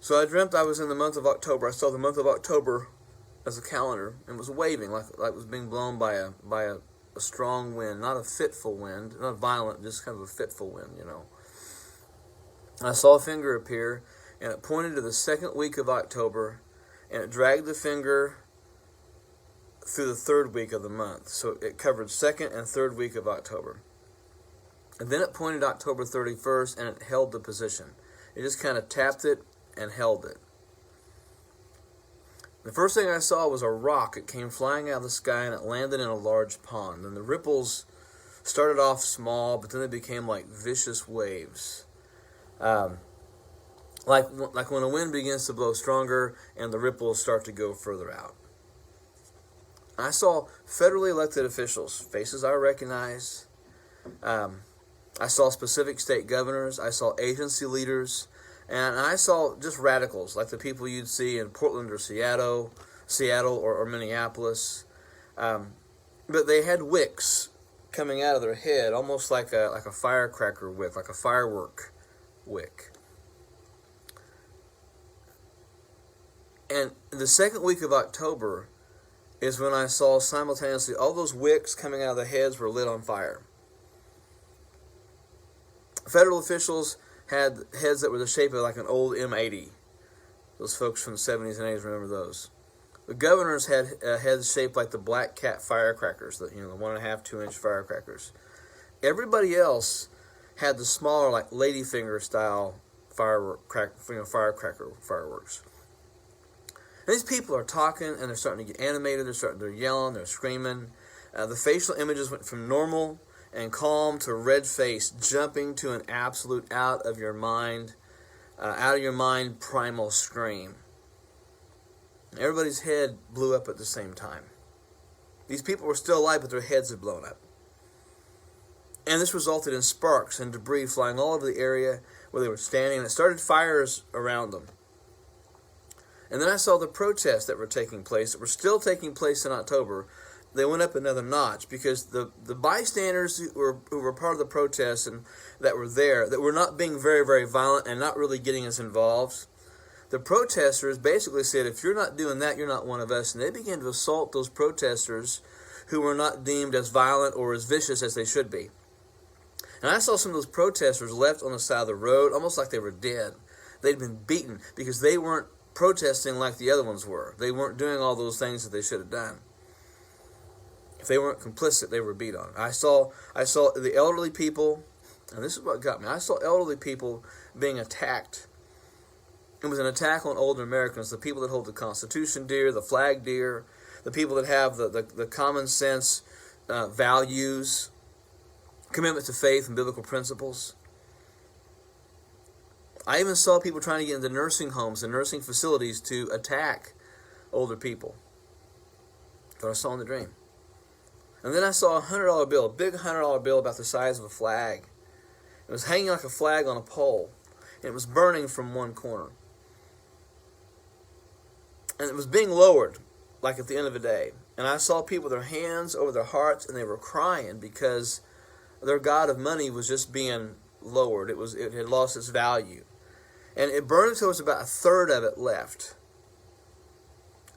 So I dreamt I was in the month of October. I saw the month of October as a calendar and was waving like it was being blown by a strong wind, not a fitful wind, not violent, just kind of a fitful wind, you know. I saw a finger appear, and it pointed to the second week of October, and it dragged the finger through the third week of the month. So it covered second and third week of October. And then it pointed October 31st, and it held the position. It just kind of tapped it and held it. The first thing I saw was a rock. It came flying out of the sky, and it landed in a large pond. And the ripples started off small, but then they became like vicious waves. Like when a wind begins to blow stronger and the ripples start to go further out. I saw federally elected officials, faces I recognize. I saw specific state governors. I saw agency leaders. And I saw just radicals, like the people you'd see in Portland or Seattle or Minneapolis. But they had wicks coming out of their head, almost like a firecracker wick, like a firework wick. And the second week of October is when I saw simultaneously all those wicks coming out of the heads were lit on fire. Federal officials had heads that were the shape of like an old M80. Those folks from the 70s and 80s remember those. The governors had heads shaped like the black cat firecrackers, the 1.5, 2 inch firecrackers. Everybody else had the smaller, like ladyfinger style firecracker fireworks. And these people are talking, and they're starting to get animated. They're yelling, they're screaming. The facial images went from normal and calm to red face, jumping to an absolute out of your mind primal scream. Everybody's head blew up at the same time. These people were still alive, but their heads had blown up. And this resulted in sparks and debris flying all over the area where they were standing, and it started fires around them. And then I saw the protests that were taking place, that were still taking place in October. They went up another notch because the bystanders who were part of the protests and that were there, that were not being very, very violent and not really getting us involved, the protesters basically said, if you're not doing that, you're not one of us. And they began to assault those protesters who were not deemed as violent or as vicious as they should be. And I saw some of those protesters left on the side of the road, almost like they were dead. They'd been beaten because they weren't protesting like the other ones were. They weren't doing all those things that they should have done. If they weren't complicit, they were beat on. I saw the elderly people, and this is what got me. I saw elderly people being attacked. It was an attack on older Americans, the people that hold the Constitution dear, the flag dear, the people that have the common sense values, commitment to faith and biblical principles. I even saw people trying to get into nursing homes and nursing facilities to attack older people. That's what I saw in the dream. And then I saw a $100 bill, a big $100 bill about the size of a flag. It was hanging like a flag on a pole, and it was burning from one corner. And it was being lowered, like at the end of the day. And I saw people with their hands over their hearts, and they were crying because their god of money was just being lowered. It had lost its value. And it burned until there was about a third of it left.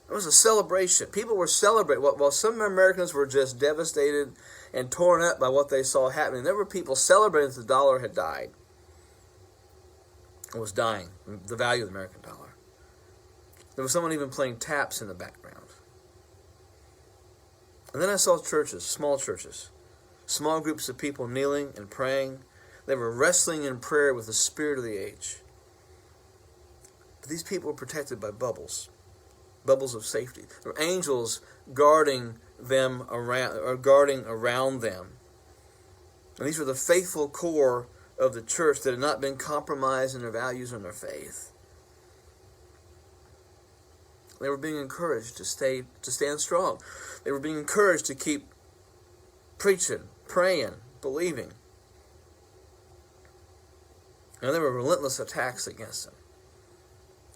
It was a celebration. People were celebrating. While some Americans were just devastated and torn up by what they saw happening, there were people celebrating that the dollar had died. It was dying, the value of the American dollar. There was someone even playing taps in the background. And then I saw churches, small groups of people kneeling and praying. They were wrestling in prayer with the spirit of the age. But these people were protected by bubbles of safety. There were angels guarding them around, or guarding around them. And these were the faithful core of the church that had not been compromised in their values and their faith. They were being encouraged to stand strong. They were being encouraged to keep preaching, praying, believing. And there were relentless attacks against them.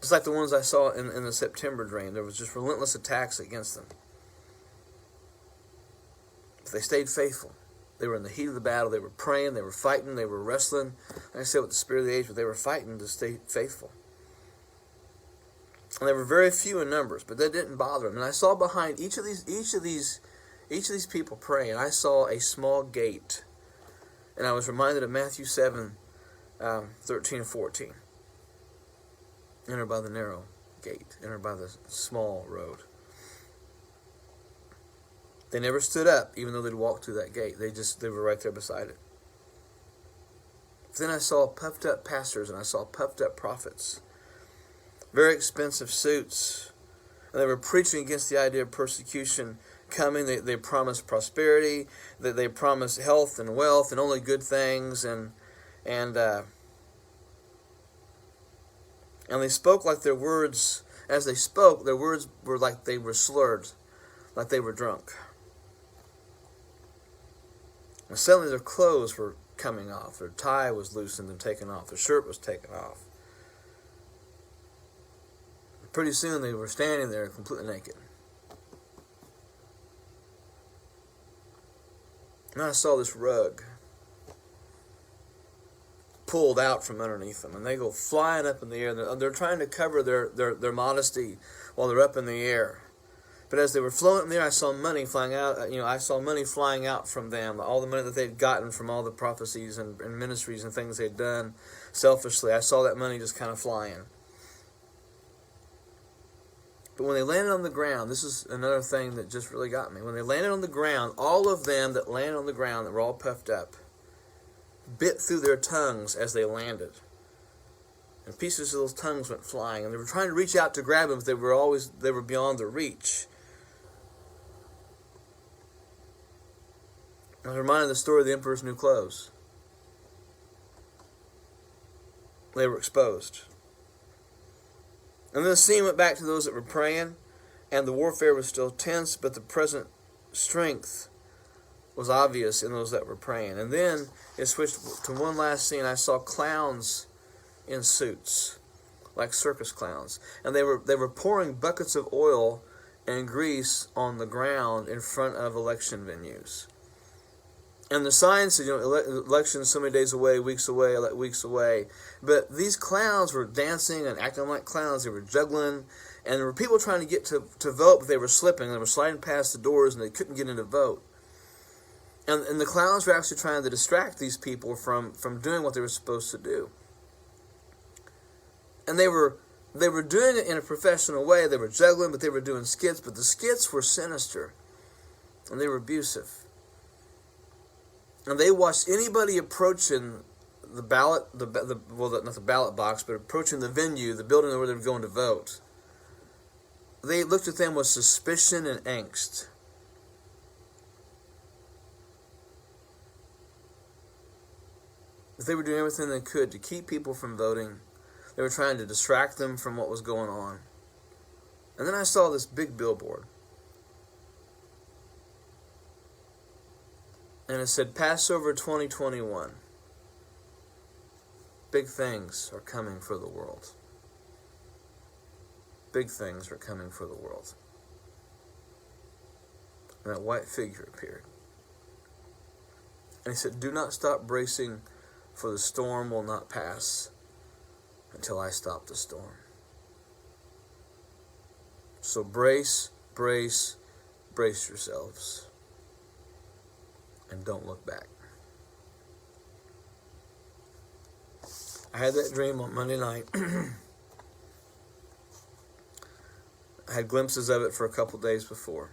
Just like the ones I saw in the September dream. There was just relentless attacks against them. But they stayed faithful. They were in the heat of the battle. They were praying. They were fighting. They were wrestling. Like I said, with the spirit of the age, but they were fighting to stay faithful. And they were very few in numbers, but that didn't bother them. And I saw behind each of these people praying, I saw a small gate. And I was reminded of Matthew 7, 13 and 14. Enter by the narrow gate. Enter by the small road. They never stood up, even though they'd walked through that gate. They were right there beside it. Then I saw puffed up pastors and I saw puffed up prophets. Very expensive suits. And they were preaching against the idea of persecution coming. They promised prosperity. They promised health and wealth and only good things. And they spoke like their words, as they spoke, their words were like they were slurred, like they were drunk. And suddenly their clothes were coming off. Their tie was loosened and taken off. Their shirt was taken off. Pretty soon they were standing there completely naked. And I saw this rug pulled out from underneath them, and they go flying up in the air. They're trying to cover their modesty while they're up in the air. But as they were floating in the air, I saw money flying out. I saw money flying out from them. All the money that they'd gotten from all the prophecies and ministries and things they'd done selfishly. I saw that money just kind of flying. But when they landed on the ground, this is another thing that just really got me. When they landed on the ground, all of them that landed on the ground that were all puffed up bit through their tongues as they landed. And pieces of those tongues went flying. And they were trying to reach out to grab them, but they were beyond their reach. I was reminded of the story of the emperor's new clothes. They were exposed. And then the scene went back to those that were praying, and the warfare was still tense, but the present strength was obvious in those that were praying. And then it switched to one last scene. I saw clowns in suits, like circus clowns. And they were pouring buckets of oil and grease on the ground in front of election venues. And the sign said, election so many days away, weeks away. But these clowns were dancing and acting like clowns. They were juggling. And there were people trying to get to vote, but they were slipping. They were sliding past the doors, and they couldn't get in to vote. And the clowns were actually trying to distract these people from doing what they were supposed to do. And they were doing it in a professional way. They were juggling, but they were doing skits. But the skits were sinister, and they were abusive. And they watched anybody approaching the ballot, not the ballot box, but approaching the venue, the building where they were going to vote. They looked at them with suspicion and angst. They were doing everything they could to keep people from voting. They were trying to distract them from what was going on. And then I saw this big billboard. And it said, Passover 2021. Big things are coming for the world. Big things are coming for the world. And that white figure appeared. And he said, do not stop bracing, for the storm will not pass until I stop the storm. So brace yourselves. And don't look back. I had that dream on Monday night. I had glimpses of it for a couple days before.